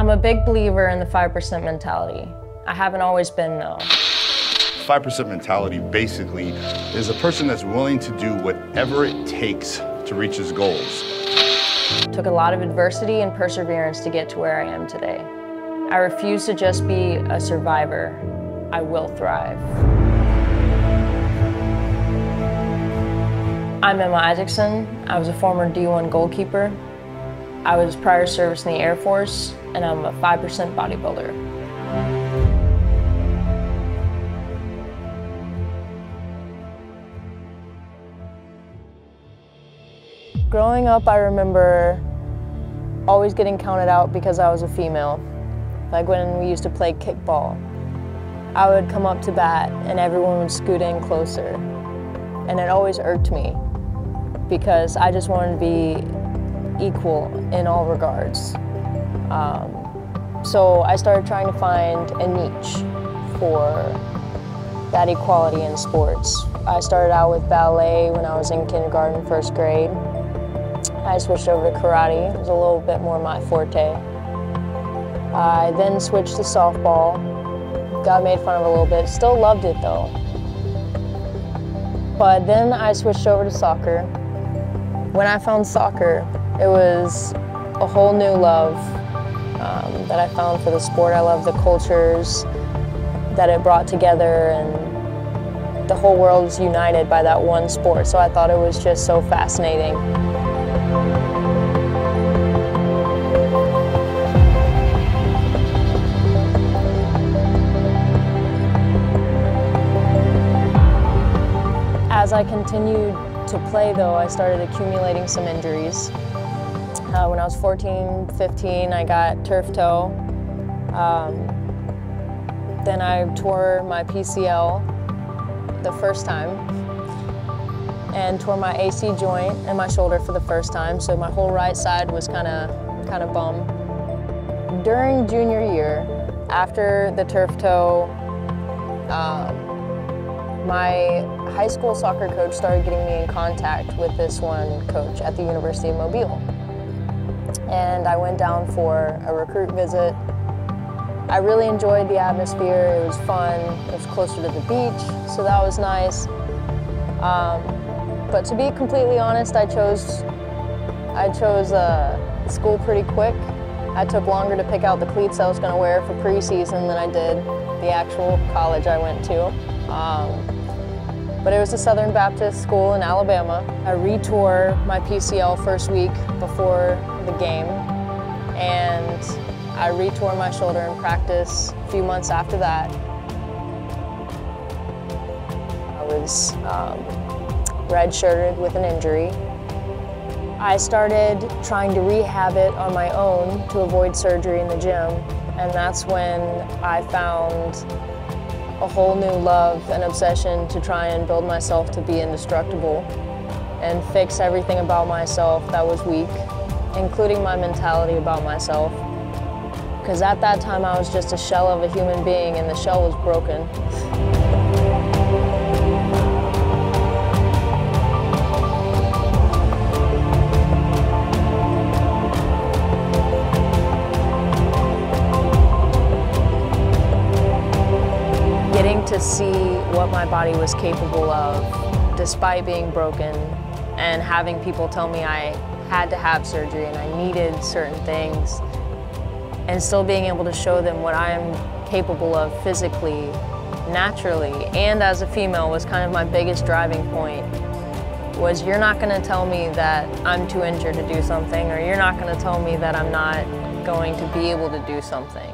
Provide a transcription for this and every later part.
I'm a big believer in the 5% mentality. I haven't always been, though. 5% mentality basically is a person that's willing to do whatever it takes to reach his goals. Took a lot of adversity and perseverance to get to where I am today. I refuse to just be a survivor. I will thrive. I'm Emma Isaacson. I was a former D1 goalkeeper. I was prior service in the Air Force, and I'm a 5% bodybuilder. Growing up, I remember always getting counted out because I was a female. Like when we used to play kickball, I would come up to bat and everyone would scoot in closer. And it always irked me because I just wanted to be equal in all regards. So I started trying to find a niche for that equality in sports. I started out with ballet when I was in kindergarten, first grade. I switched over to karate. It was a little bit more my forte. I then switched to softball. Got made fun of a little bit. Still loved it though. But then I switched over to soccer. When I found soccer, it was a whole new love that I found for the sport. I love the cultures that it brought together, and the whole world was united by that one sport. So I thought it was just so fascinating. As I continued to play though, I started accumulating some injuries. When I was 14, 15, I got turf toe. Then I tore my PCL the first time and tore my AC joint in my shoulder for the first time, so my whole right side was kind of bum. During junior year, after the turf toe, my high school soccer coach started getting me in contact with this one coach at the University of Mobile. And I went down for a recruit visit. I really enjoyed the atmosphere. It was fun. It was closer to the beach, so that was nice. But to be completely honest, I chose school pretty quick. I took longer to pick out the cleats I was going to wear for preseason than I did the actual college I went to. But it was a Southern Baptist school in Alabama. I retore my PCL first week before the game, and I retore my shoulder in practice a few months after that. I was red-shirted with an injury. I started trying to rehab it on my own to avoid surgery in the gym, and that's when I found a whole new love and obsession to try and build myself to be indestructible and fix everything about myself that was weak, including my mentality about myself. Because at that time I was just a shell of a human being and the shell was broken. Getting to see what my body was capable of despite being broken, and having people tell me I had to have surgery and I needed certain things, and still being able to show them what I'm capable of physically, naturally, and as a female was kind of my biggest driving point. Was, you're not going to tell me that I'm too injured to do something, or you're not going to tell me that I'm not going to be able to do something.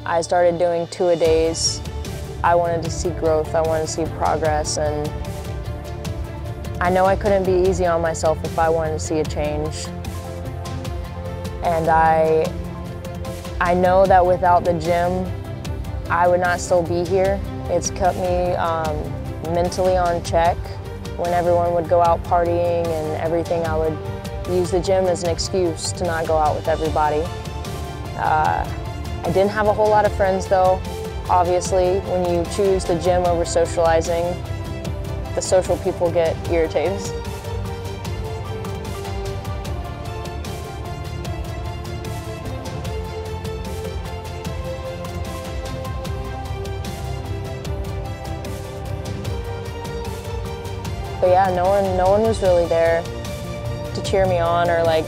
I started doing 2-a-days. I wanted to see growth, I wanted to see progress, and I know I couldn't be easy on myself if I wanted to see a change. And I know that without the gym, I would not still be here. It's kept me mentally on check. When everyone would go out partying and everything, I would use the gym as an excuse to not go out with everybody. I didn't have a whole lot of friends though. Obviously, when you choose the gym over socializing, the social people get irritated. But yeah, no one was really there to cheer me on or like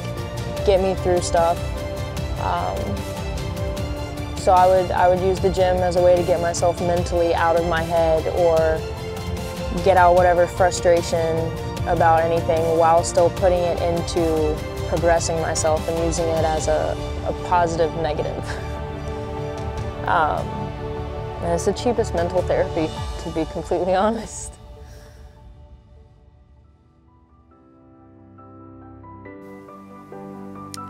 get me through stuff. So I would use the gym as a way to get myself mentally out of my head or get out whatever frustration about anything while still putting it into progressing myself and using it as a positive negative. And it's the cheapest mental therapy, to be completely honest.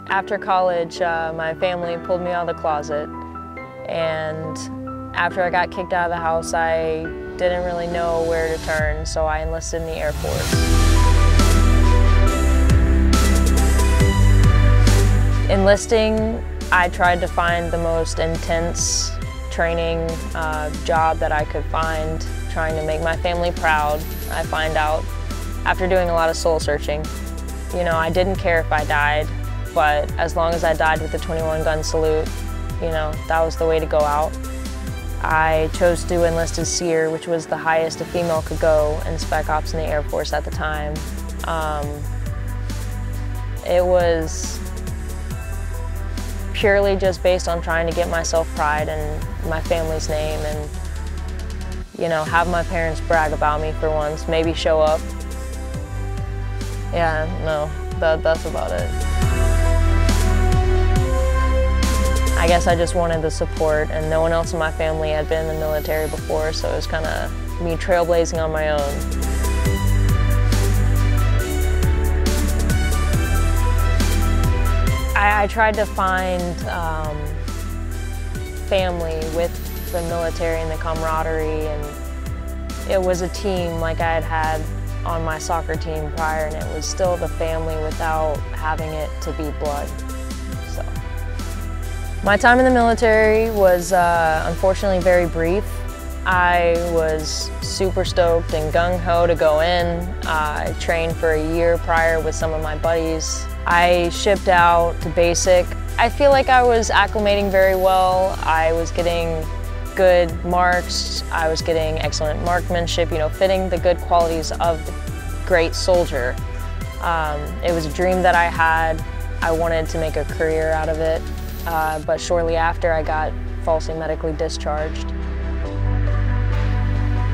After college, my family pulled me out of the closet, and after I got kicked out of the house, I didn't really know where to turn, so I enlisted in the Air Force. Enlisting, I tried to find the most intense training job that I could find, trying to make my family proud. I find out after doing a lot of soul searching, you know, I didn't care if I died, but as long as I died with the 21 gun salute, you know, that was the way to go out. I chose to enlist as SEER, which was the highest a female could go in Spec Ops in the Air Force at the time. It was purely just based on trying to get myself pride and my family's name and, you know, have my parents brag about me for once, maybe show up. Yeah, no, that's about it. I guess I just wanted the support, and no one else in my family had been in the military before, so it was kind of me trailblazing on my own. I tried to find family with the military and the camaraderie, and it was a team like I had had on my soccer team prior, and it was still the family without having it to be blood. So, my time in the military was unfortunately very brief. I was super stoked and gung-ho to go in. I trained for a year prior with some of my buddies. I shipped out to basic. I feel like I was acclimating very well. I was getting good marks. I was getting excellent marksmanship, you know, fitting the good qualities of the great soldier. It was a dream that I had. I wanted to make a career out of it, but shortly after I got falsely medically discharged.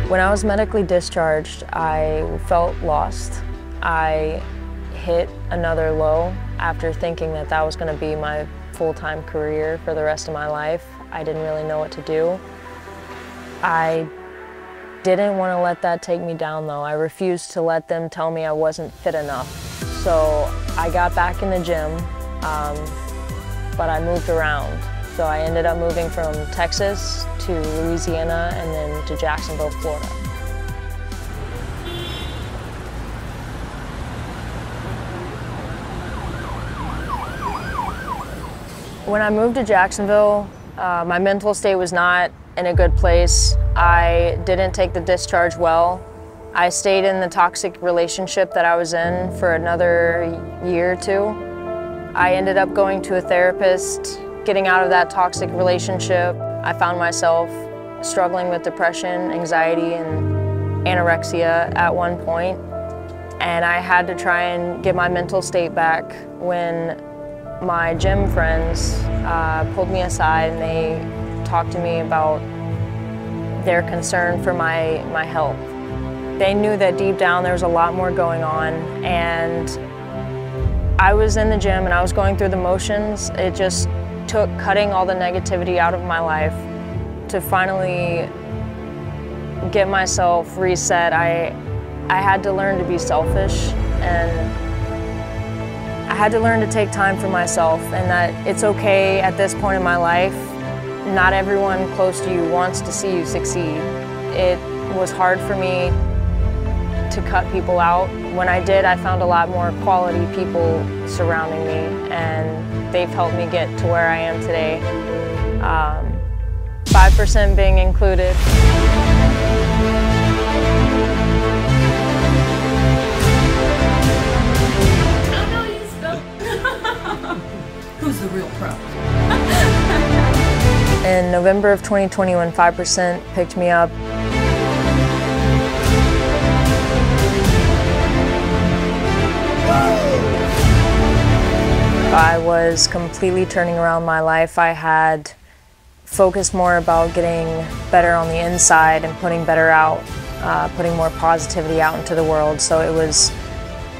When I was medically discharged, I felt lost. I hit another low after thinking that that was going to be my full-time career for the rest of my life. I didn't really know what to do. I didn't want to let that take me down though. I refused to let them tell me I wasn't fit enough. So I got back in the gym, but I moved around. So I ended up moving from Texas to Louisiana and then to Jacksonville, Florida. When I moved to Jacksonville, my mental state was not in a good place. I didn't take the discharge well. I stayed in the toxic relationship that I was in for another year or two. I ended up going to a therapist, getting out of that toxic relationship. I found myself struggling with depression, anxiety, and anorexia at one point. And I had to try and get my mental state back when my gym friends pulled me aside and they talked to me about their concern for my health. They knew that deep down there was a lot more going on, and I was in the gym and I was going through the motions. It just took cutting all the negativity out of my life to finally get myself reset. I had to learn to be selfish, and I had to learn to take time for myself, and that it's okay at this point in my life. Not everyone close to you wants to see you succeed. It was hard for me to cut people out. When I did, I found a lot more quality people surrounding me, and they've helped me get to where I am today. 5% being included. Who's the real pro? In November of 2020, when 5% picked me up, I was completely turning around my life. I had focused more about getting better on the inside and putting better out, putting more positivity out into the world. So it was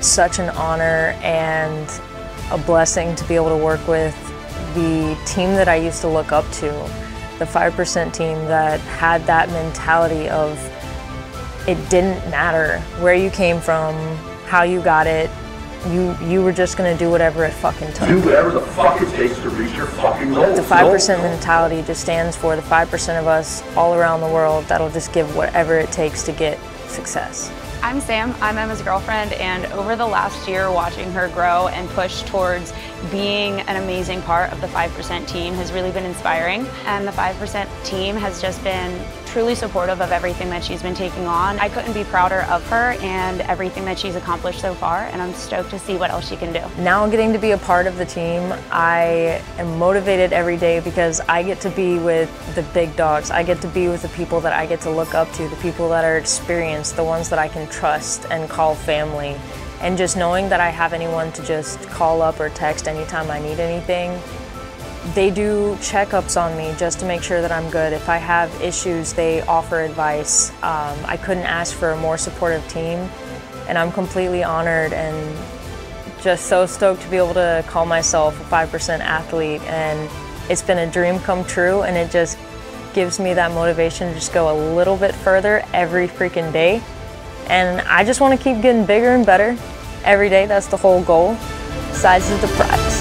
such an honor and a blessing to be able to work with the team that I used to look up to, the 5% team that had that mentality of it didn't matter where you came from, how you got it, you were just gonna do whatever it fucking took. Do whatever the fuck it takes to reach your fucking goals. The 5% mentality just stands for the 5% of us all around the world that'll just give whatever it takes to get success. I'm Sam, I'm Emma's girlfriend, and over the last year watching her grow and push towards being an amazing part of the 5% team has really been inspiring. And the 5% team has just been truly supportive of everything that she's been taking on. I couldn't be prouder of her and everything that she's accomplished so far, and I'm stoked to see what else she can do. Now getting to be a part of the team, I am motivated every day because I get to be with the big dogs. I get to be with the people that I get to look up to, the people that are experienced, the ones that I can trust and call family. And just knowing that I have anyone to just call up or text anytime I need anything. They do checkups on me just to make sure that I'm good. If I have issues, they offer advice. I couldn't ask for a more supportive team, and I'm completely honored and just so stoked to be able to call myself a 5% athlete. And it's been a dream come true, and it just gives me that motivation to just go a little bit further every freaking day. And I just want to keep getting bigger and better every day. That's the whole goal. Size is the prize.